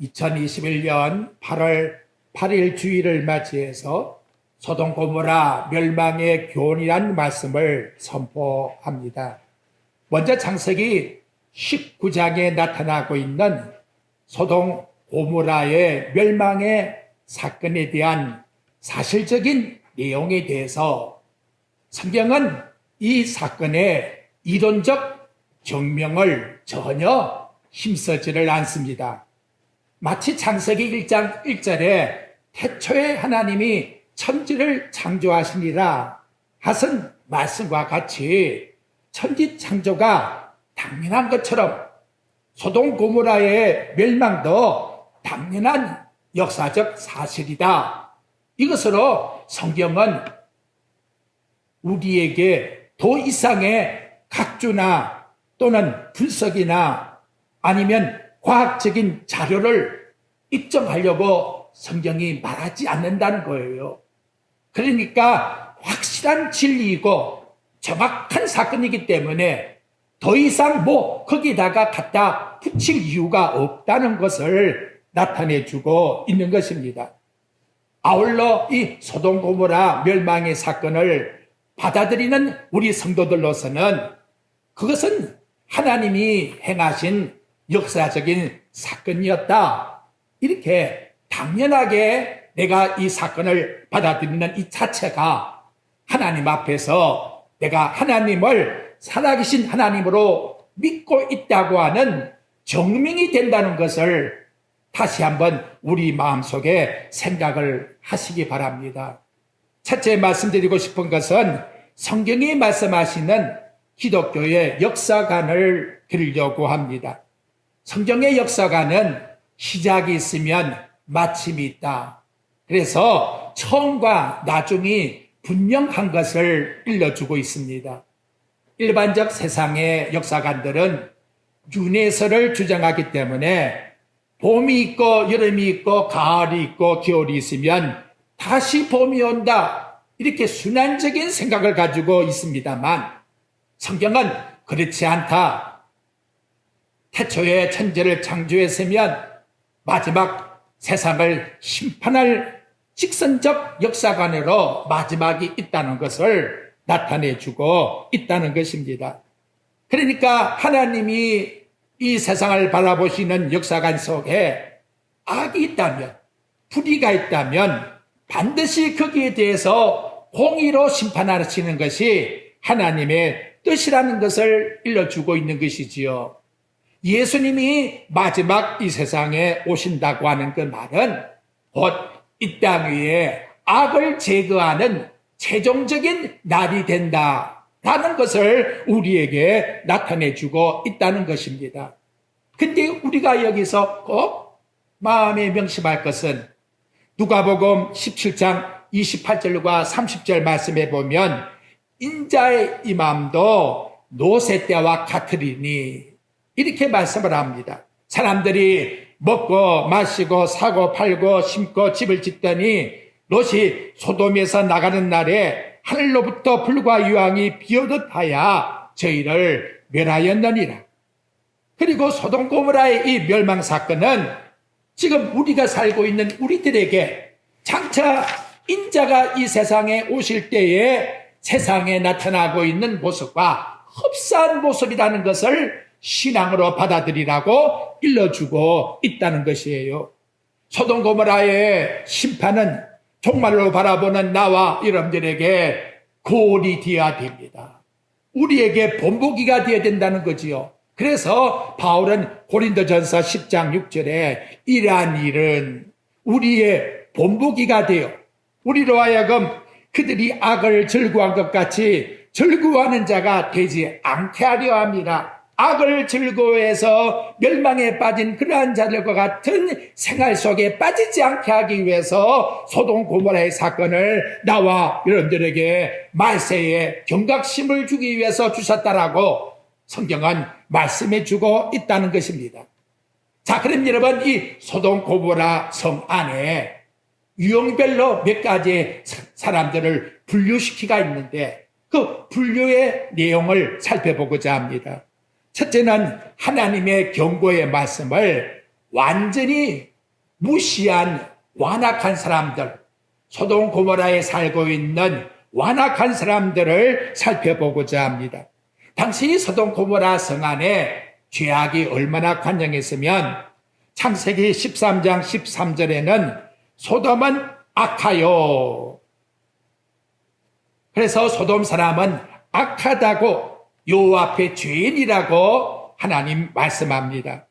2021년 8월 8일 주일을 맞이해서 소돔 고모라 멸망의 교훈이란 말씀을 선포합니다. 먼저 창세기 19장에 나타나고 있는 소돔 고모라의 멸망의 사건에 대한 사실적인 내용에 대해서 성경은 이 사건의 이론적 증명을 전혀 힘쓰지를 않습니다. 마치 창세기 1장 1절에 태초에 하나님이 천지를 창조하시니라 하신 말씀과 같이 천지 창조가 당연한 것처럼 소돔 고모라의 멸망도 당연한 역사적 사실이다. 이것으로 성경은 우리에게 더 이상의 각주나 또는 분석이나 아니면 과학적인 자료를 입증하려고 성경이 말하지 않는다는 거예요. 그러니까 확실한 진리이고 정확한 사건이기 때문에 더 이상 거기다가 갖다 붙일 이유가 없다는 것을 나타내주고 있는 것입니다. 아울러 이 소돔 고모라 멸망의 사건을 받아들이는 우리 성도들로서는 그것은 하나님이 행하신 역사적인 사건이었다. 이렇게 당연하게 내가 이 사건을 받아들이는 이 자체가 하나님 앞에서 내가 하나님을 살아계신 하나님으로 믿고 있다고 하는 증명이 된다는 것을 다시 한번 우리 마음속에 생각을 하시기 바랍니다. 첫째 말씀드리고 싶은 것은 성경이 말씀하시는 기독교의 역사관을 드리려고 합니다. 성경의 역사관은 시작이 있으면 마침이 있다. 그래서 처음과 나중이 분명한 것을 일러주고 있습니다. 일반적 세상의 역사관들은 윤회설을 주장하기 때문에 봄이 있고 여름이 있고 가을이 있고 겨울이 있으면 다시 봄이 온다. 이렇게 순환적인 생각을 가지고 있습니다만 성경은 그렇지 않다. 태초에 천지를 창조했으면 마지막 세상을 심판할 직선적 역사관으로 마지막이 있다는 것을 나타내주고 있다는 것입니다. 그러니까 하나님이 이 세상을 바라보시는 역사관 속에 악이 있다면, 불의가 있다면 반드시 거기에 대해서 공의로 심판하시는 것이 하나님의 뜻이라는 것을 일러주고 있는 것이지요. 예수님이 마지막 이 세상에 오신다고 하는 그 말은 곧 이 땅 위에 악을 제거하는 최종적인 날이 된다라는 것을 우리에게 나타내주고 있다는 것입니다. 근데 우리가 여기서 꼭 마음에 명심할 것은 누가복음 17장 28절과 30절 말씀에 보면 인자의 임함도 노새 때와 같으리니 이렇게 말씀을 합니다. 사람들이 먹고 마시고 사고 팔고 심고 집을 짓더니 롯이 소돔에서 나가는 날에 하늘로부터 불과 유황이 비오듯 하여 저희를 멸하였느니라. 그리고 소돔 고모라의 이 멸망 사건은 지금 우리가 살고 있는 우리들에게 장차 인자가 이 세상에 오실 때에 세상에 나타나고 있는 모습과 흡사한 모습이라는 것을 신앙으로 받아들이라고 일러주고 있다는 것이에요. 소돔 고모라의 심판은 종말로 바라보는 나와 여러분들에게 고리 되어야 됩니다. 우리에게 본보기가 되어야 된다는 거지요. 그래서 바울은 고린도전서 10장 6절에 이러한 일은 우리의 본보기가 되어 우리로 하여금 그들이 악을 즐거워한 것 같이 즐거워하는 자가 되지 않게 하려 합니다. 악을 즐거워해서 멸망에 빠진 그러한 자들과 같은 생활 속에 빠지지 않게 하기 위해서 소돔 고모라의 사건을 나와 여러분들에게 말세에 경각심을 주기 위해서 주셨다라고 성경은 말씀해 주고 있다는 것입니다. 자, 그럼 여러분 이 소돔 고모라 성 안에 유형별로 몇 가지의 사람들을 분류시키가 있는데 그 분류의 내용을 살펴보고자 합니다. 첫째는 하나님의 경고의 말씀을 완전히 무시한 완악한 사람들, 소돔 고모라에 살고 있는 완악한 사람들을 살펴보고자 합니다. 당시 소돔 고모라 성 안에 죄악이 얼마나 관영했으면 창세기 13장 13절에는 소돔은 악하요. 그래서 소돔 사람은 악하다고 여호와 앞에 죄인이라고 하나님 말씀합니다.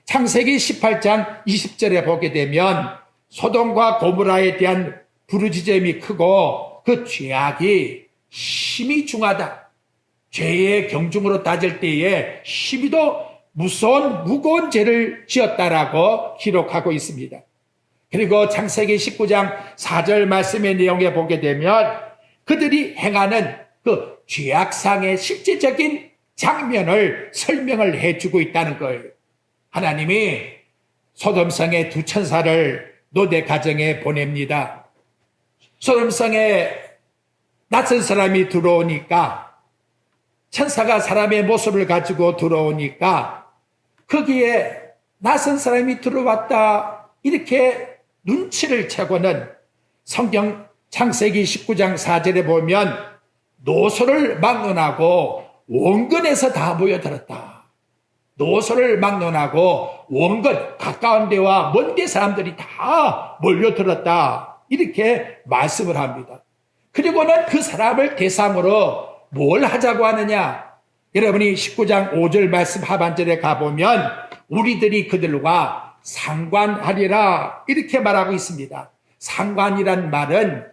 창세기 18장 20절에 보게 되면 소돔과 고모라에 대한 부르짖음이 크고 그 죄악이 심히 중하다. 죄의 경중으로 따질 때에 심히도 무거운 죄를 지었다라고 기록하고 있습니다. 그리고 창세기 19장 4절 말씀의 내용에 보게 되면 그들이 행하는 그 죄악상의 실제적인 장면을 설명을 해주고 있다는 거예요. 하나님이 소돔성의 두 천사를 노대 가정에 보냅니다. 소돔성에 낯선 사람이 들어오니까 천사가 사람의 모습을 가지고 들어오니까 거기에 낯선 사람이 들어왔다 이렇게 눈치를 채고는 성경 창세기 19장 4절에 보면 노소를 막론하고 원근에서 다 모여들었다. 노소를 막론하고 원근 가까운 데와 먼 데 사람들이 다 몰려들었다. 이렇게 말씀을 합니다. 그리고는 그 사람을 대상으로 뭘 하자고 하느냐? 여러분이 19장 5절 말씀 하반절에 가보면 우리들이 그들과 상관하리라 이렇게 말하고 있습니다. 상관이란 말은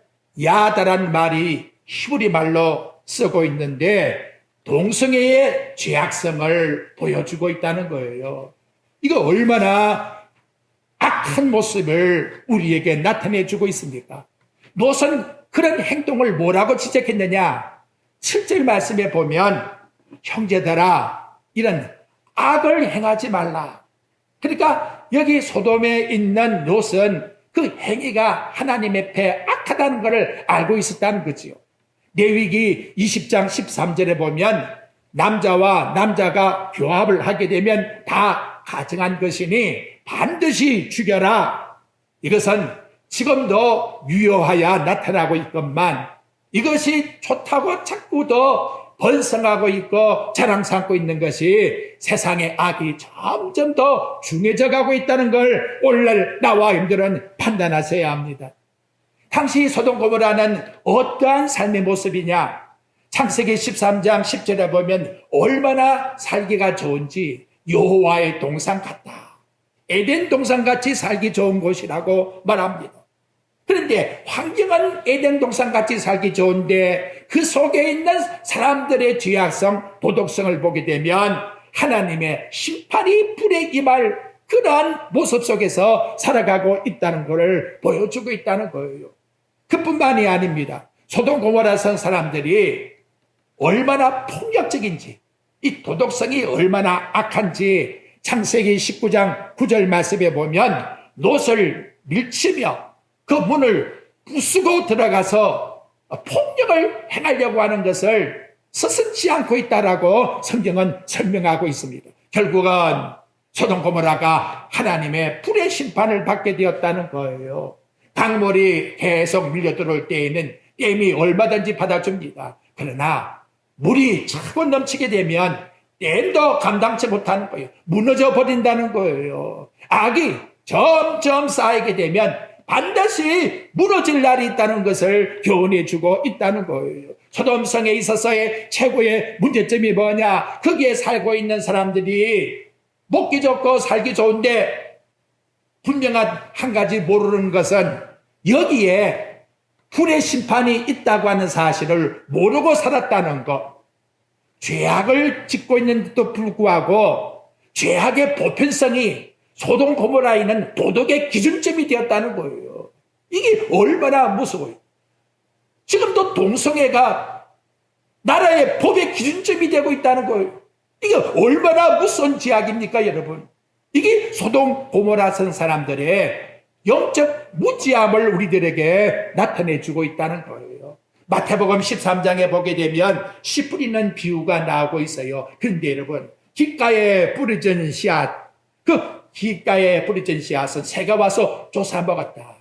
야다란 말이 히브리 말로 쓰고 있는데 동성애의 죄악성을 보여주고 있다는 거예요. 이거 얼마나 악한 모습을 우리에게 나타내주고 있습니까? 노선 그런 행동을 뭐라고 지적했느냐? 7절 말씀에 보면 형제들아 이런 악을 행하지 말라. 그러니까 여기 소돔에 있는 롯은 그 행위가 하나님 앞에 악하다는 것을 알고 있었다는 거지요. 레위기 20장 13절에 보면 남자와 남자가 교합을 하게 되면 다 가증한 것이니 반드시 죽여라. 이것은 지금도 유효하여 나타나고 있건만 이것이 좋다고 자꾸 더 번성하고 있고 자랑 삼고 있는 것이 세상의 악이 점점 더 중해져 가고 있다는 걸 오늘날 나와 여러분들은 판단하셔야 합니다. 당시 소돔 고모라는 어떠한 삶의 모습이냐? 창세기 13장 10절에 보면 얼마나 살기가 좋은지 여호와의 동산 같다. 에덴 동산같이 살기 좋은 곳이라고 말합니다. 그런데 환경은 에덴 동산같이 살기 좋은데 그 속에 있는 사람들의 죄악성, 도덕성을 보게 되면 하나님의 심판이 불에 임할 그러한 모습 속에서 살아가고 있다는 것을 보여주고 있다는 거예요. 그뿐만이 아닙니다. 소돔 고모라 성 사람들이 얼마나 폭력적인지, 이 도덕성이 얼마나 악한지 창세기 19장 9절 말씀에 보면 롯을 밀치며 그 문을 부수고 들어가서 폭력을 행하려고 하는 것을 서슴지 않고 있다라고 성경은 설명하고 있습니다. 결국은 소돔 고모라가 하나님의 불의 심판을 받게 되었다는 거예요. 강물이 계속 밀려들어올 때에는 댐이 얼마든지 받아줍니다. 그러나 물이 차고 넘치게 되면 댐도 감당치 못하는 거예요. 무너져 버린다는 거예요. 악이 점점 쌓이게 되면 반드시 무너질 날이 있다는 것을 교훈해 주고 있다는 거예요. 소돔성에 있어서의 최고의 문제점이 뭐냐? 거기에 살고 있는 사람들이 먹기 좋고 살기 좋은데 분명한 한 가지 모르는 것은 여기에 불의 심판이 있다고 하는 사실을 모르고 살았다는 것. 죄악을 짓고 있는데도 불구하고 죄악의 보편성이 소돔 고모라에는 도덕의 기준점이 되었다는 거예요. 이게 얼마나 무서워요. 지금도 동성애가 나라의 법의 기준점이 되고 있다는 거예요. 이게 얼마나 무서운 죄악입니까, 여러분? 이게 소돔 고모라 성 사람들의 영적 무지함을 우리들에게 나타내주고 있다는 거예요. 마태복음 13장에 보게 되면 씨 뿌리는 비유가 나오고 있어요. 그런데 여러분, 귓가에 뿌려진 씨앗, 그 길가에 부르짖은 씨앗은 새가 와서 쫓아 먹었다.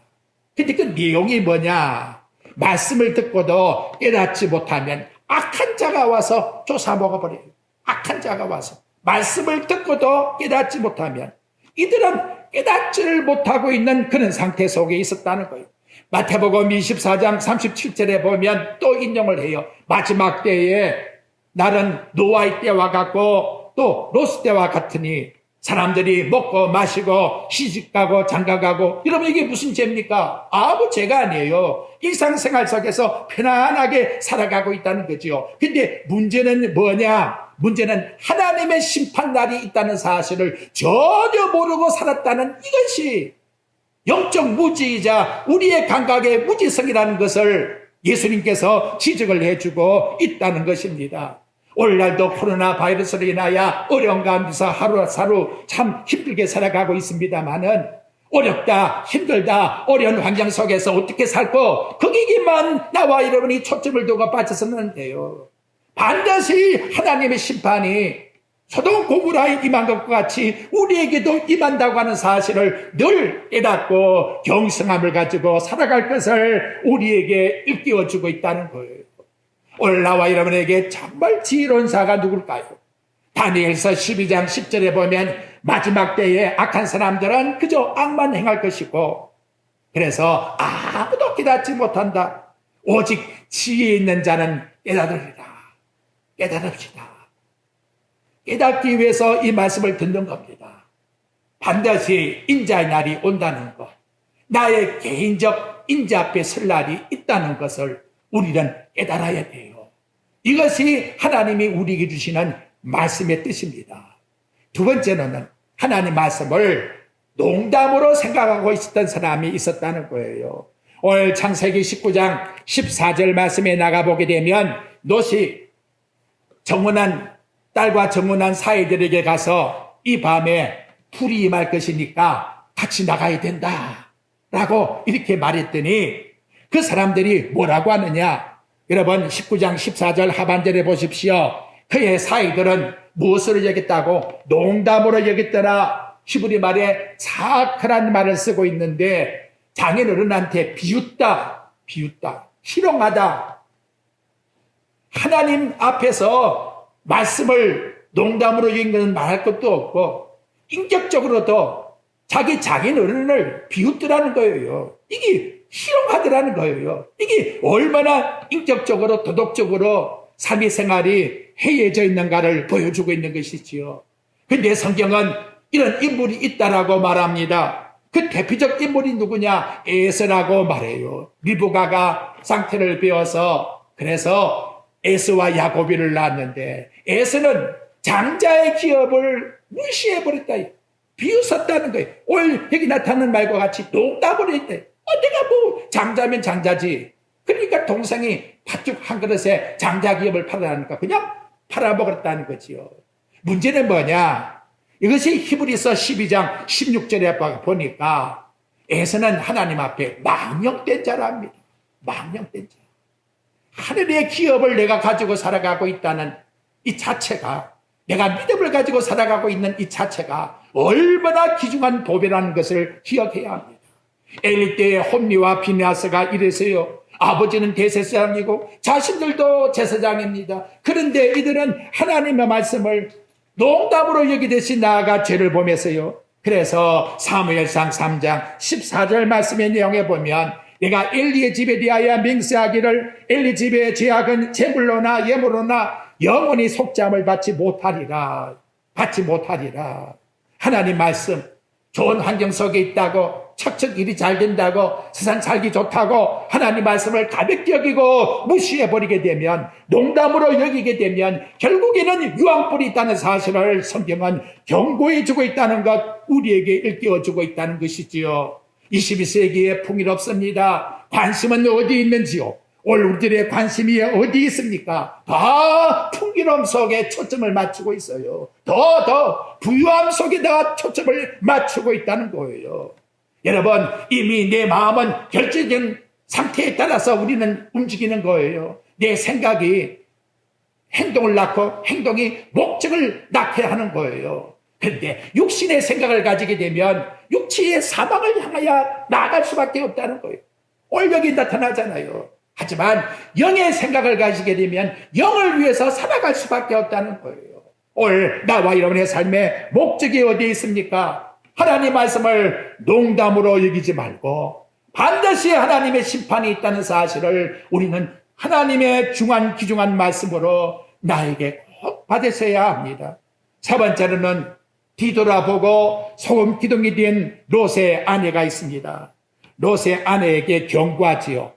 근데 그 내용이 뭐냐? 말씀을 듣고도 깨닫지 못하면 악한 자가 와서 쫓아 먹어버려요. 악한 자가 와서. 말씀을 듣고도 깨닫지 못하면 이들은 깨닫지를 못하고 있는 그런 상태 속에 있었다는 거예요. 마태복음 24장 37절에 보면 또 인용을 해요. 마지막 때에 날은 노아의 때와 같고 또 롯의 때와 같으니 사람들이 먹고 마시고 시집가고 장가가고 이러면 이게 무슨 죄입니까? 아무 죄가 아니에요. 일상생활 속에서 편안하게 살아가고 있다는 거죠. 근데 문제는 뭐냐? 문제는 하나님의 심판날이 있다는 사실을 전혀 모르고 살았다는 이것이 영적 무지이자 우리의 감각의 무지성이라는 것을 예수님께서 지적을 해주고 있다는 것입니다. 오늘날도 코로나 바이러스로 인하여 어려운 가운데서 하루하루 참 힘들게 살아가고 있습니다만은 어렵다, 힘들다, 어려운 환경 속에서 어떻게 살고 거기에만 나와 여러분이 초점을 두고 빠져서는 안 돼요. 반드시 하나님의 심판이 소돔 고모라에 임한 것과 같이 우리에게도 임한다고 하는 사실을 늘 깨닫고 경성함을 가지고 살아갈 것을 우리에게 일깨워주고 있다는 거예요. 오늘 나와 여러분에게 정말 지혜로운 자가 누굴까요? 다니엘서 12장 10절에 보면 마지막 때에 악한 사람들은 그저 악만 행할 것이고 그래서 아무도 깨닫지 못한다. 오직 지혜 있는 자는 깨달으리라. 깨달읍시다. 깨닫기 위해서 이 말씀을 듣는 겁니다. 반드시 인자의 날이 온다는 것, 나의 개인적 인자 앞에 설 날이 있다는 것을 우리는 깨달아야 돼요. 이것이 하나님이 우리에게 주시는 말씀의 뜻입니다. 두 번째로는 하나님 말씀을 농담으로 생각하고 있었던 사람이 있었다는 거예요. 오늘 창세기 19장 14절 말씀에 나가보게 되면 롯이 정혼한 딸과 정혼한 사이들에게 가서 이 밤에 불이 임할 것이니까 같이 나가야 된다 라고 이렇게 말했더니 그 사람들이 뭐라고 하느냐? 여러분 19장 14절 하반절에 보십시오. 그의 사이들은 무엇을 여겼다고? 농담으로 여겼더라. 히브리 말에 사악한 말을 쓰고 있는데 장인어른한테 비웃다, 희롱하다. 하나님 앞에서 말씀을 농담으로 여긴 것은 말할 것도 없고 인격적으로도 자기 장인어른을 비웃더라는 거예요. 이게 희롱하더라는 거예요. 이게 얼마나 인격적으로 도덕적으로 삶의 생활이 해이해져 있는가를 보여주고 있는 것이지요. 근데 성경은 이런 인물이 있다라고 말합니다. 그 대표적 인물이 누구냐? 에서라고 말해요. 리브가가 상태를 베어서 그래서 에서와 야곱이를 낳았는데 에서는 장자의 기업을 무시해버렸다. 비웃었다는 거예요. 오늘 여기 나타나는 말과 같이 농담을 했대. 내가 뭐 장자면 장자지. 그러니까 동생이 팥죽 한 그릇에 장자 기업을 팔아라니까 그냥 팔아먹었다는 거지요. 문제는 뭐냐? 이것이 히브리서 12장 16절에 보니까 에서는 하나님 앞에 망령된 자랍니다. 망령된 자. 하늘의 기업을 내가 가지고 살아가고 있다는 이 자체가, 내가 믿음을 가지고 살아가고 있는 이 자체가 얼마나 귀중한 보배라는 것을 기억해야 합니다. 엘리 때의 홈리와 비느하스가 이래서요. 아버지는 대제사장이고 자신들도 제사장입니다. 그런데 이들은 하나님의 말씀을 농담으로 여기듯이 나아가 죄를 범했어요. 그래서 사무엘상 3장 14절 말씀의 내용에 보면 내가 엘리의 집에 대하여 맹세하기를 엘리 집의 죄악은 제물로나 예물로나 영원히 속죄함을 받지 못하리라. 하나님 말씀, 좋은 환경 속에 있다고 척척 일이 잘 된다고 세상 살기 좋다고 하나님 말씀을 가볍게 여기고 무시해버리게 되면, 농담으로 여기게 되면 결국에는 유황불이 있다는 사실을 성경은 경고해주고 있다는 것, 우리에게 일깨워주고 있다는 것이지요. 21세기에 풍요롭습니다. 관심은 어디 있는지요? 오늘 우리들의 관심이 어디 있습니까? 다 풍기로움 속에 초점을 맞추고 있어요. 더 부유함 속에다가 초점을 맞추고 있다는 거예요. 여러분, 이미 내 마음은 결정된 상태에 따라서 우리는 움직이는 거예요. 내 생각이 행동을 낳고 행동이 목적을 낳게 하는 거예요. 그런데 육신의 생각을 가지게 되면 육체의 사망을 향하여 나아갈 수밖에 없다는 거예요. 올력이 나타나잖아요. 하지만 영의 생각을 가지게 되면 영을 위해서 살아갈 수밖에 없다는 거예요. 오늘 나와 여러분의 삶의 목적이 어디에 있습니까? 하나님 말씀을 농담으로 여기지 말고 반드시 하나님의 심판이 있다는 사실을 우리는 하나님의 중한 귀중한 말씀으로 나에게 꼭 받으셔야 합니다. 세 번째로는 뒤돌아보고 소금 기둥이 된 롯의 아내가 있습니다. 롯의 아내에게 경고하지요.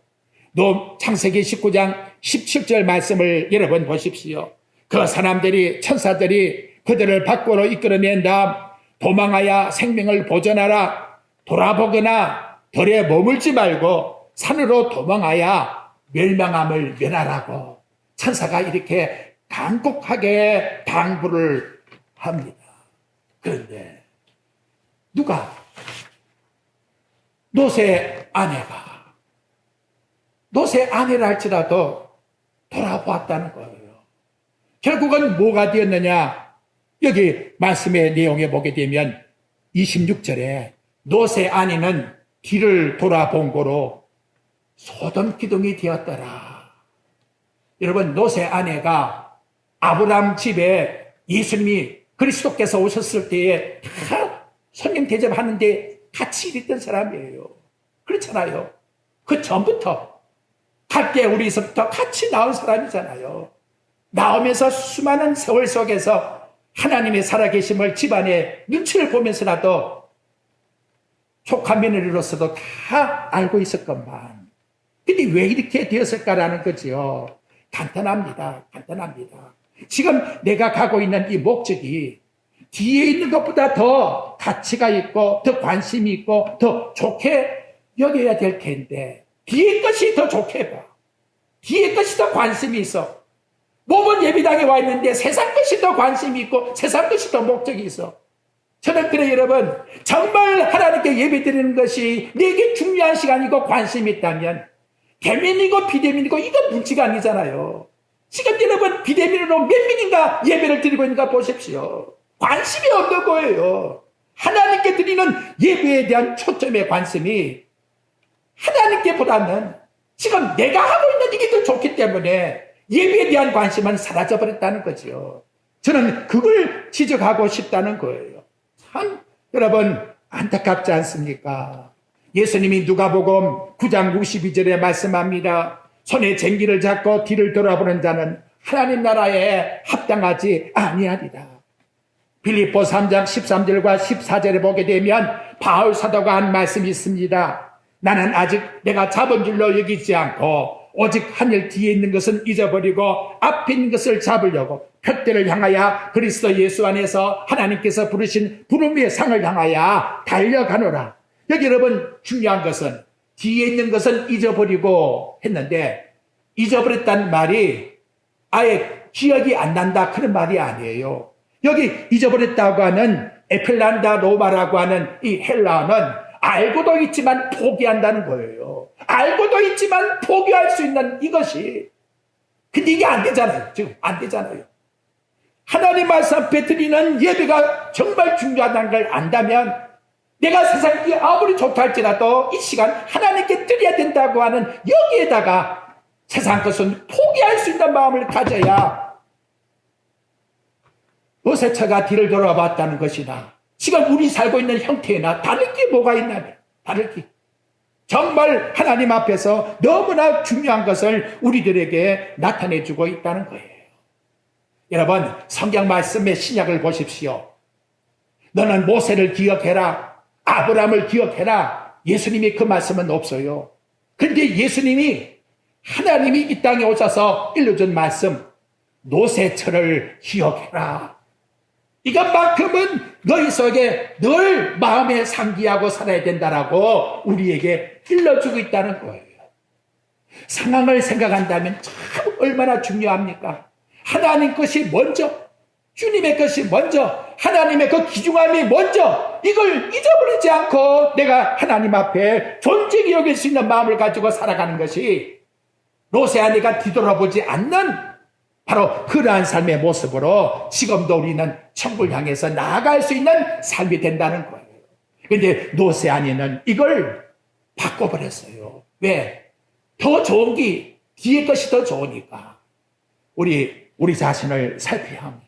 창세기 19장 17절 말씀을 여러분 보십시오. 그 사람들이 천사들이 그들을 밖으로 이끌어낸 다음 도망하여 생명을 보존하라. 돌아보거나 들에 머물지 말고 산으로 도망하여 멸망함을 면하라고 천사가 이렇게 간곡하게 당부를 합니다. 그런데 누가 롯의 아내라 할지라도 돌아보았다는 거예요. 결국은 뭐가 되었느냐? 여기 말씀의 내용에 보게 되면 26절에 롯의 아내는 뒤를 돌아본 거로 소돔 기둥이 되었더라. 여러분, 롯의 아내가 아브라함 집에 예수님이 그리스도께서 오셨을 때에 다 손님 대접하는데 같이 일했던 사람이에요. 그렇잖아요. 그 전부터 갈대 우리서부터 같이 나온 사람이잖아요. 나오면서 수많은 세월 속에서 하나님의 살아계심을 집안의 눈치를 보면서라도 조카 며느리로서도 다 알고 있었건만 근데 왜 이렇게 되었을까라는 거지요. 간단합니다. 지금 내가 가고 있는 이 목적이 뒤에 있는 것보다 더 가치가 있고 더 관심이 있고 더 좋게 여겨야 될 텐데 뒤에 것이 더 좋게 봐. 뒤에 것이 더 관심이 있어. 몸은 예비당에 와 있는데 세상 것이 더 관심이 있고 세상 것이 더 목적이 있어. 저는 그래 여러분 정말 하나님께 예배드리는 것이 내게 중요한 시간이고 관심이 있다면 대면이고 비대면이고 이건 문제가 아니잖아요. 지금 여러분 비대면으로 몇 명인가 예배를 드리고 있는가 보십시오. 관심이 없는 거예요. 하나님께 드리는 예배에 대한 초점의 관심이 하나님께보다는 지금 내가 하고 있는 이게 더 좋기 때문에 예배에 대한 관심은 사라져버렸다는 거죠. 저는 그걸 지적하고 싶다는 거예요. 참 여러분 안타깝지 않습니까? 예수님이 누가복음 9장 62절에 말씀합니다. 손에 쟁기를 잡고 뒤를 돌아보는 자는 하나님 나라에 합당하지 아니하리라. 빌립보 3장 13절과 14절에 보게 되면 바울 사도가 한 말씀이 있습니다. 나는 아직 내가 잡은 줄로 여기지 않고 오직 하늘 뒤에 있는 것은 잊어버리고 앞에 있는 것을 잡으려고 표대를 향하여 그리스도 예수 안에서 하나님께서 부르신 부름의 상을 향하여 달려가노라. 여기 여러분 중요한 것은 뒤에 있는 것은 잊어버리고 했는데 잊어버렸다는 말이 아예 기억이 안 난다 그런 말이 아니에요. 여기 잊어버렸다고 하는 에펠란다 로마라고 하는 이 헬라어는 알고도 있지만 포기한다는 거예요. 알고도 있지만 포기할 수 있는 이것이. 근데 이게 안 되잖아요. 지금 안 되잖아요. 하나님 말씀 앞에 드리는 예배가 정말 중요하다는 걸 안다면 내가 세상이 아무리 좋다 할지라도 이 시간 하나님께 드려야 된다고 하는 여기에다가 세상 것은 포기할 수 있는 마음을 가져야 요새처가 뒤를 돌아봤다는 것이나 지금 우리 살고 있는 형태나 다를 게 뭐가 있나요? 다를 게. 정말 하나님 앞에서 너무나 중요한 것을 우리들에게 나타내주고 있다는 거예요. 여러분 성경 말씀의 신약을 보십시오. 너는 모세를 기억해라. 아브라함을 기억해라. 예수님이 그 말씀은 없어요. 그런데 예수님이 하나님이 이 땅에 오셔서 일러준 말씀 노새처를 기억해라. 이것만큼은 너희 속에 늘 마음에 상기하고 살아야 된다라고 우리에게 일러주고 있다는 거예요. 상황을 생각한다면 참 얼마나 중요합니까? 하나님 것이 먼저, 주님의 것이 먼저, 하나님의 그 귀중함이 먼저, 이걸 잊어버리지 않고 내가 하나님 앞에 존재히 여길 수 있는 마음을 가지고 살아가는 것이 롯의 아내가 뒤돌아보지 않는 바로 그러한 삶의 모습으로 지금도 우리는 천국을 향해서 나아갈 수 있는 삶이 된다는 거예요. 그런데 노세아니는 이걸 바꿔버렸어요. 왜? 더 좋은 게 뒤에 것이 더 좋으니까. 우리 자신을 살펴야 합니다.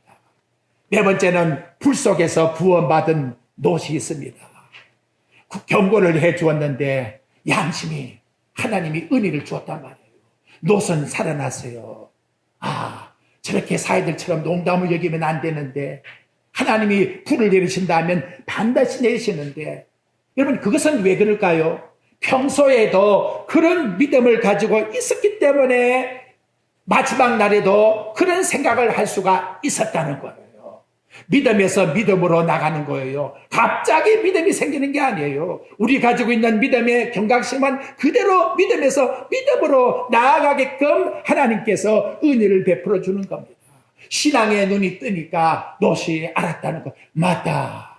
네 번째는 불 속에서 구원받은 롯이 있습니다. 경고를 해 주었는데 양심이 하나님이 은혜를 주었단 말이에요. 롯은 살아났어요. 저렇게 사이들처럼 농담을 여기면 안 되는데 하나님이 불을 내리신다면 반드시 내리시는데 여러분 그것은 왜 그럴까요? 평소에도 그런 믿음을 가지고 있었기 때문에 마지막 날에도 그런 생각을 할 수가 있었다는 거예요. 믿음에서 믿음으로 나가는 거예요. 갑자기 믿음이 생기는 게 아니에요. 우리 가지고 있는 믿음의 경각심은 그대로 믿음에서 믿음으로 나아가게끔 하나님께서 은혜를 베풀어 주는 겁니다. 신앙의 눈이 뜨니까 롯이 알았다는 거. 맞다.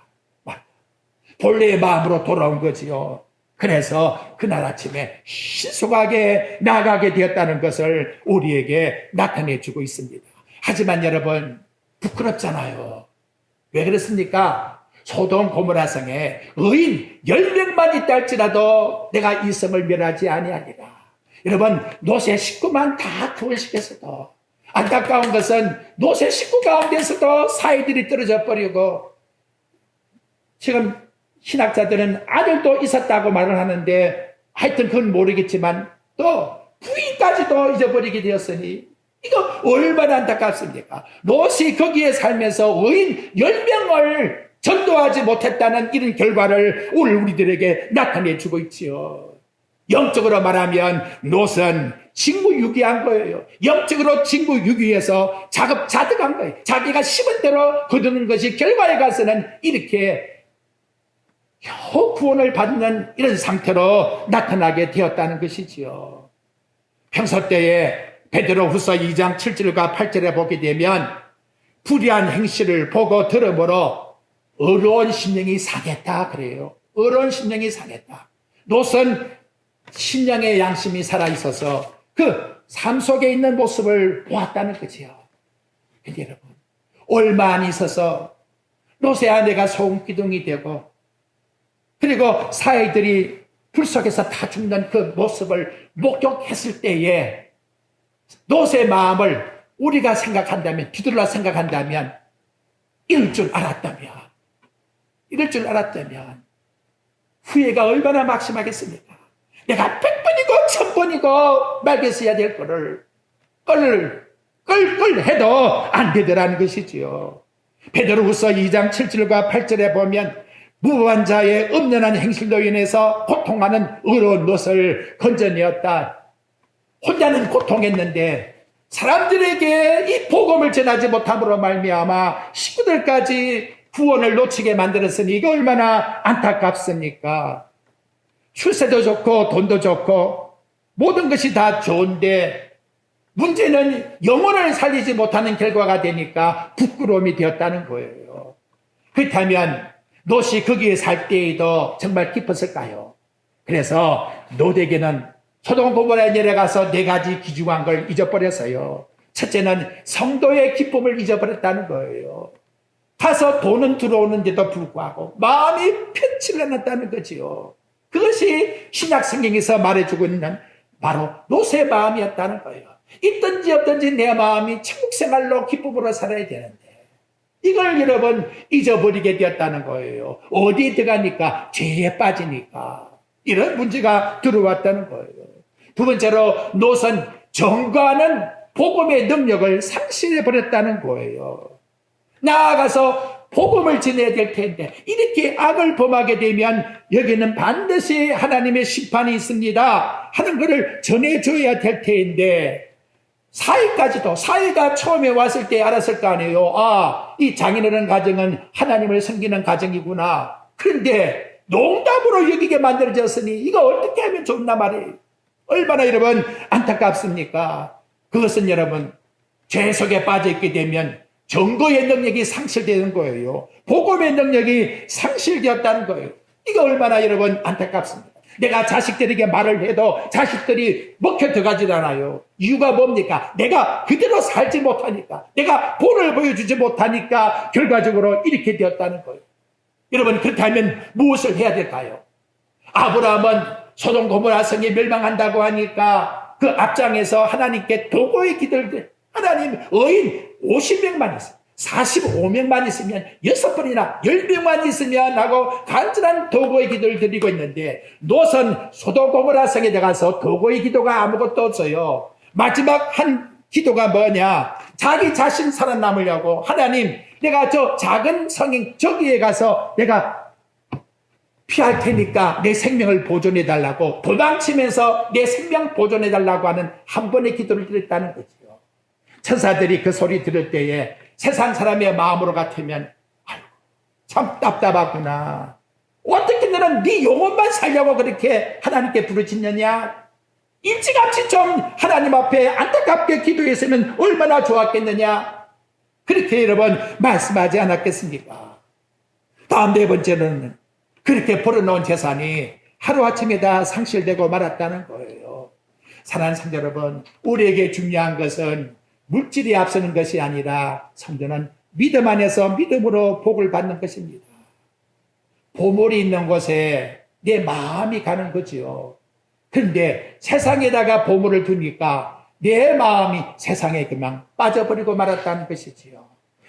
본래의 마음으로 돌아온 거지요. 그래서 그날 아침에 신속하게 나가게 되었다는 것을 우리에게 나타내 주고 있습니다. 하지만 여러분 부끄럽잖아요. 왜 그렇습니까? 소돔 고모라 성에 의인 10명만 있다 할지라도 내가 이 성을 멸하지 아니하리라. 여러분 롯의 식구만 다 구원시켰어도 안타까운 것은 롯의 식구 가운데서도 사이들이 떨어져 버리고 지금 신학자들은 아들도 있었다고 말을 하는데 하여튼 그건 모르겠지만 또 부인까지도 잊어버리게 되었으니 이거 얼마나 안타깝습니까? 롯이 거기에 살면서 의인 10명을 전도하지 못했다는 이런 결과를 오늘 우리들에게 나타내 주고 있지요. 영적으로 말하면 롯은 직무유기한 거예요. 영적으로 직무유기해서 자득한 거예요. 자기가 심은 대로 거두는 것이 결과에 가서는 이렇게 겨우 구원을 받는 이런 상태로 나타나게 되었다는 것이지요. 평소 때에 베드로후서 2장 7절과 8절에 보게 되면 불의한 행실을 보고 들으므로 어려운 심령이 상했다 그래요. 어려운 심령이 상했다. 롯은 심령의 양심이 살아있어서 그 삶 속에 있는 모습을 보았다는 거지요. 근데 여러분 얼마 안 있어서 롯의 아내가 소금기둥이 되고 그리고 사이들이 불 속에서 다 죽는 그 모습을 목격했을 때에 롯의 마음을 우리가 생각한다면 뒤돌아 생각한다면 이럴 줄 알았다면 후회가 얼마나 막심하겠습니까? 내가 100번이고 1000번이고 말겠어야 될 거를 끌 해도 안 되더라는 것이지요. 베드로후서 2장 7절과 8절에 보면 무고한 자의 엄연한 행실로 인해서 고통하는 의로운 롯을 건져내었다. 혼자는 고통했는데 사람들에게 이 복음을 전하지 못함으로 말미암아 식구들까지 구원을 놓치게 만들었으니 이거 얼마나 안타깝습니까? 출세도 좋고 돈도 좋고 모든 것이 다 좋은데 문제는 영혼을 살리지 못하는 결과가 되니까 부끄러움이 되었다는 거예요. 그렇다면 롯이 거기에 살 때에도 정말 기뻤을까요? 그래서 롯에게는 소돔 고모라에 내려가서 4가지 귀중한 걸 잊어버렸어요. 첫째는 성도의 기쁨을 잊어버렸다는 거예요. 가서 돈은 들어오는데도 불구하고 마음이 편치를 않았다는 거지요. 그것이 신약 성경에서 말해주고 있는 바로 롯의 마음이었다는 거예요. 있든지 없든지 내 마음이 천국 생활로 기쁨으로 살아야 되는데 이걸 여러분 잊어버리게 되었다는 거예요. 어디에 들어가니까 죄에 빠지니까 이런 문제가 들어왔다는 거예요. 두 번째로 롯은 전가하는 복음의 능력을 상실해버렸다는 거예요. 나아가서 복음을 전해야 될 텐데 이렇게 악을 범하게 되면 여기는 반드시 하나님의 심판이 있습니다 하는 것을 전해줘야 될 텐데 사회가 처음에 왔을 때 알았을 거 아니에요. 이 장인어른 가정은 하나님을 섬기는 가정이구나. 그런데 농담으로 여기게 만들어졌으니 이거 어떻게 하면 좋나 말이에요. 얼마나 여러분 안타깝습니까? 그것은 여러분 죄 속에 빠져있게 되면 정거의 능력이 상실되는 거예요. 복음의 능력이 상실되었다는 거예요. 이거 얼마나 여러분 안타깝습니다. 내가 자식들에게 말을 해도 자식들이 먹혀 들어가질 않아요. 이유가 뭡니까? 내가 그대로 살지 못하니까, 내가 본을 보여주지 못하니까 결과적으로 이렇게 되었다는 거예요. 여러분, 그렇다면 무엇을 해야 될까요? 아브라함은 소돔 고모라 성이 멸망한다고 하니까 그 앞장에서 하나님께 도구의 기도를, 하나님 의인 50명만 있어요. 45명만 있으면 6번이나 10명만 있으면 하고 간절한 도구의 기도를 드리고 있는데, 노선 소돔 고모라 성에 들어가서 도구의 기도가 아무것도 없어요. 마지막 한 기도가 뭐냐? 자기 자신 살아남으려고, 하나님 내가 저 작은 성인 저기에 가서 내가 피할 테니까 내 생명을 보존해 달라고, 도망치면서 내 생명 보존해 달라고 하는 한 번의 기도를 드렸다는 거죠. 천사들이 그 소리 들을 때에 세상 사람의 마음으로 같으면, 아유, 참 답답하구나. 어떻게 너는 네 영혼만 살려고 그렇게 하나님께 부르짖느냐? 일찌감치 좀 하나님 앞에 안타깝게 기도했으면 얼마나 좋았겠느냐? 그렇게 여러분 말씀하지 않았겠습니까? 다음 네 번째는 그렇게 벌어놓은 재산이 하루아침에 다 상실되고 말았다는 거예요. 사랑하는 성도 여러분, 우리에게 중요한 것은 물질이 앞서는 것이 아니라 성도는 믿음 안에서 믿음으로 복을 받는 것입니다. 보물이 있는 곳에 내 마음이 가는 거지요. 그런데 세상에다가 보물을 두니까 내 마음이 세상에 그만 빠져버리고 말았다는 것이지요.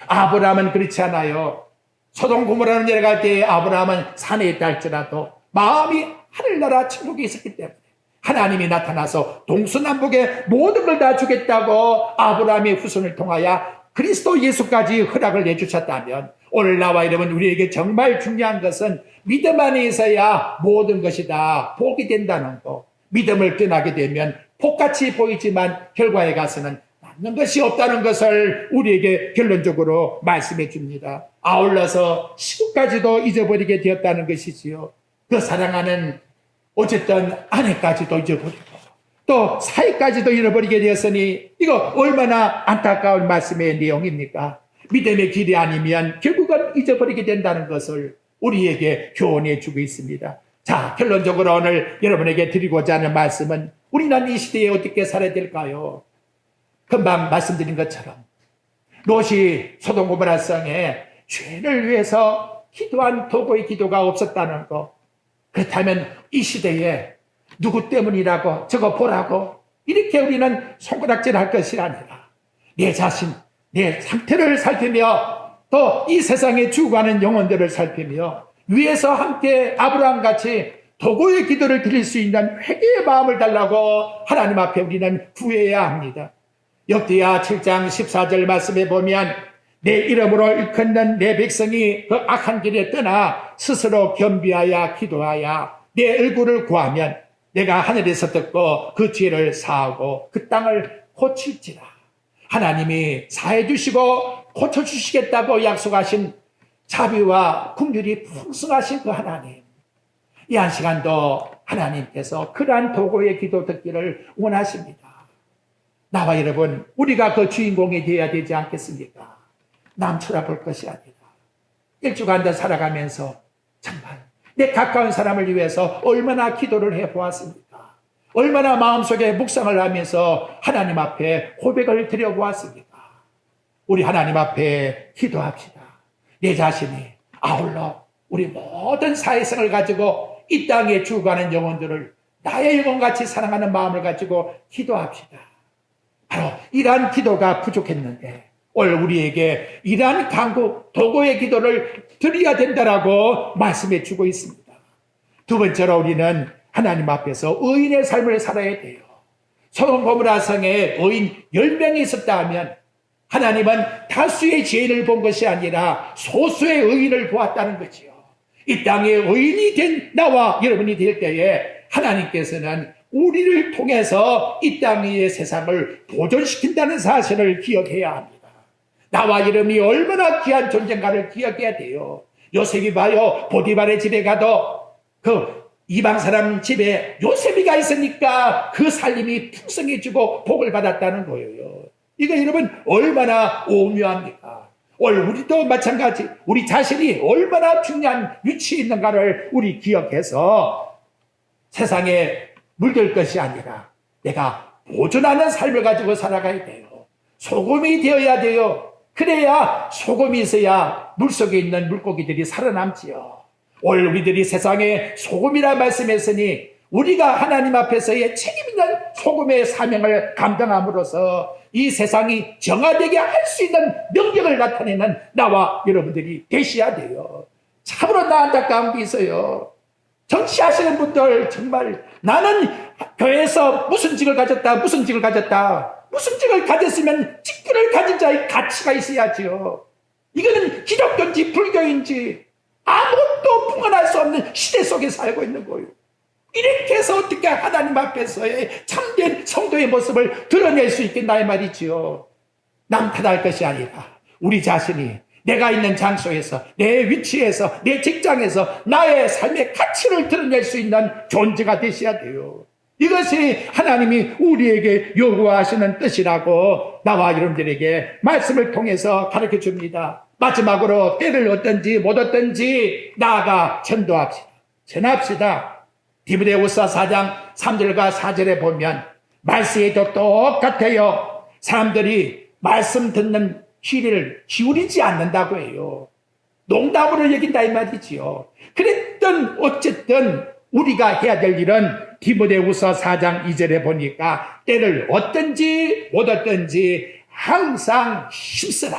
아브라함은 그렇지 않아요. 소돔 고모라로 내려갈 때 아브라함은 산에 있다 할지라도 마음이 하늘나라 천국에 있었기 때문에 하나님이 나타나서 동서남북에 모든 걸 다 주겠다고 아브라함의 후손을 통하여 그리스도 예수까지 허락을 내주셨다면, 오늘 나와 여러분 우리에게 정말 중요한 것은 믿음 안에 있어야 모든 것이 다 복이 된다는 거. 믿음을 떠나게 되면 복같이 보이지만 결과에 가서는 남는 것이 없다는 것을 우리에게 결론적으로 말씀해 줍니다. 아울러서 시국까지도 잊어버리게 되었다는 것이지요. 그 사랑하는 어쨌든 아내까지도 잊어버리고 또 사이까지도 잃어버리게 되었으니 이거 얼마나 안타까운 말씀의 내용입니까? 믿음의 길이 아니면 결국은 잊어버리게 된다는 것을 우리에게 교훈해 주고 있습니다. 자, 결론적으로 오늘 여러분에게 드리고자 하는 말씀은, 우리는 이 시대에 어떻게 살아야 될까요? 금방 말씀드린 것처럼 롯이 소돔 고모라 성에 죄를 위해서 기도한 도구의 기도가 없었다는 것. 그렇다면 이 시대에 누구 때문이라고 저거 보라고 이렇게 우리는 손가락질할 것이 아니라 내 자신, 내 상태를 살피며 또 이 세상에 죽어가는 영혼들을 살피며 위에서 함께 아브라함같이 도구의 기도를 드릴 수 있는 회개의 마음을 달라고 하나님 앞에 우리는 구해야 합니다. 역대하 7장 14절 말씀에 보면, 내 이름으로 일컫는 내 백성이 그 악한 길에 떠나 스스로 겸비하여 기도하여 내 얼굴을 구하면 내가 하늘에서 듣고 그 죄를 사하고 그 땅을 고칠지라. 하나님이 사해 주시고 고쳐주시겠다고 약속하신 자비와 긍휼이 풍성하신 그 하나님, 이 한 시간도 하나님께서 그러한 도구의 기도 듣기를 원하십니다. 나와 여러분, 우리가 그 주인공이 되어야 되지 않겠습니까? 남 쳐다볼 것이 아니라 일주간 더 살아가면서 정말 내 가까운 사람을 위해서 얼마나 기도를 해보았습니까? 얼마나 마음속에 묵상을 하면서 하나님 앞에 고백을 드려보았습니까? 우리 하나님 앞에 기도합시다. 내 자신이 아울러 우리 모든 사회성을 가지고 이 땅에 죽어가는 영혼들을 나의 영혼같이 사랑하는 마음을 가지고 기도합시다. 바로 이러한 기도가 부족했는데 오늘 우리에게 이러한 간구, 도구의 기도를 드려야 된다라고 말씀해 주고 있습니다. 두 번째로 우리는 하나님 앞에서 의인의 삶을 살아야 돼요. 소돔 고모라 성에 의인 10명이 있었다 하면 하나님은 다수의 죄인을 본 것이 아니라 소수의 의인을 보았다는 거지요. 이 땅에 의인이 된 나와 여러분이 될 때에 하나님께서는 우리를 통해서 이 땅의 세상을 보존시킨다는 사실을 기억해야 합니다. 나와 여러분이 얼마나 귀한 존재인가를 기억해야 돼요. 요셉이 봐요. 보디발의 집에 가도 그 이방 사람 집에 요셉이가 있으니까 그 살림이 풍성해지고 복을 받았다는 거예요. 이거 여러분 얼마나 오묘합니까? 오늘 우리도 마찬가지, 우리 자신이 얼마나 중요한 위치에 있는가를 우리 기억해서 세상에 물들 것이 아니라 내가 보존하는 삶을 가지고 살아가야 돼요. 소금이 되어야 돼요. 그래야 소금이 있어야 물속에 있는 물고기들이 살아남지요. 오늘 우리들이 세상에 소금이라 말씀했으니 우리가 하나님 앞에서의 책임있는 소금의 사명을 감당함으로써 이 세상이 정화되게 할 수 있는 능력을 나타내는 나와 여러분들이 되셔야 돼요. 참으로 나 안타까운 게 있어요. 정치하시는 분들 정말 나는 교회에서 무슨 직을 가졌다 무슨 직을 가졌으면 직분을 가진 자의 가치가 있어야죠. 이거는 기독교인지 불교인지 아무것도 분간할 수 없는 시대 속에 살고 있는 거예요. 이렇게 해서 어떻게 하나님 앞에서의 참된 성도의 모습을 드러낼 수 있겠나 이 말이지요. 남 탓할 것이 아니라 우리 자신이 내가 있는 장소에서 내 위치에서 내 직장에서 나의 삶의 가치를 드러낼 수 있는 존재가 되셔야 돼요. 이것이 하나님이 우리에게 요구하시는 뜻이라고 나와 여러분들에게 말씀을 통해서 가르쳐 줍니다. 마지막으로 때를 얻든지 못 얻든지 나아가 전도합시다. 전합시다. 디모데후서 4장 3절과 4절에 보면 말씀에도 똑같아요. 사람들이 말씀 듣는 귀를 기울이지 않는다고 해요. 농담으로 여긴다 이 말이지요. 그랬던 어쨌든 우리가 해야 될 일은 디모데후서 4장 2절에 보니까 때를 얻든지 못 얻든지 항상 힘쓰라.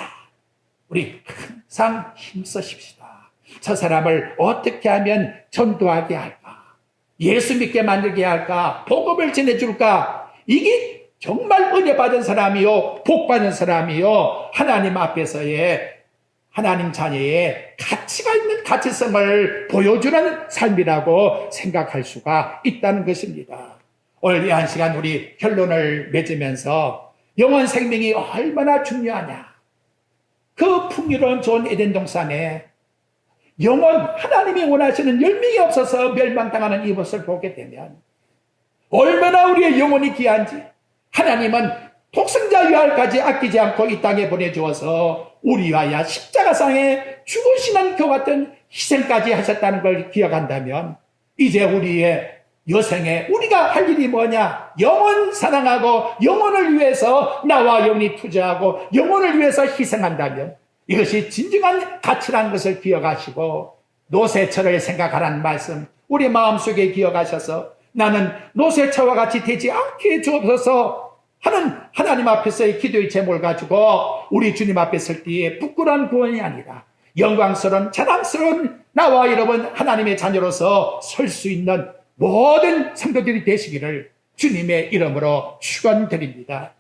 우리 항상 힘쓰십시다. 저 사람을 어떻게 하면 전도하게 할까? 예수 믿게 만들게 할까? 복음을 전해줄까? 이게 정말 은혜 받은 사람이요, 복 받은 사람이요, 하나님 앞에서의 하나님 자녀의 가치가 있는 가치성을 보여주는 삶이라고 생각할 수가 있다는 것입니다. 오늘 이 한 시간 우리 결론을 맺으면서 영원 생명이 얼마나 중요하냐. 그 풍요로운 좋은 에덴 동산에 영원 하나님이 원하시는 열매가 없어서 멸망당하는 이것을 보게 되면 얼마나 우리의 영혼이 귀한지 하나님은 독생자 유할까지 아끼지 않고 이 땅에 보내주어서 우리와야 십자가상에 죽으시는 그 같은 희생까지 하셨다는 걸 기억한다면 이제 우리의 여생에 우리가 할 일이 뭐냐? 영혼 사랑하고 영혼을 위해서 나와 영혼이 투자하고 영혼을 위해서 희생한다면 이것이 진정한 가치라는 것을 기억하시고 노새처를 생각하라는 말씀 우리 마음속에 기억하셔서 나는 노새처와 같이 되지 않게 주옵소서 하는 하나님 앞에서의 기도의 제목을 가지고 우리 주님 앞에 설 때에 부끄러운 구원이 아니라 영광스러운 자랑스러운 나와 여러분 하나님의 자녀로서 설 수 있는 모든 성도들이 되시기를 주님의 이름으로 축원드립니다.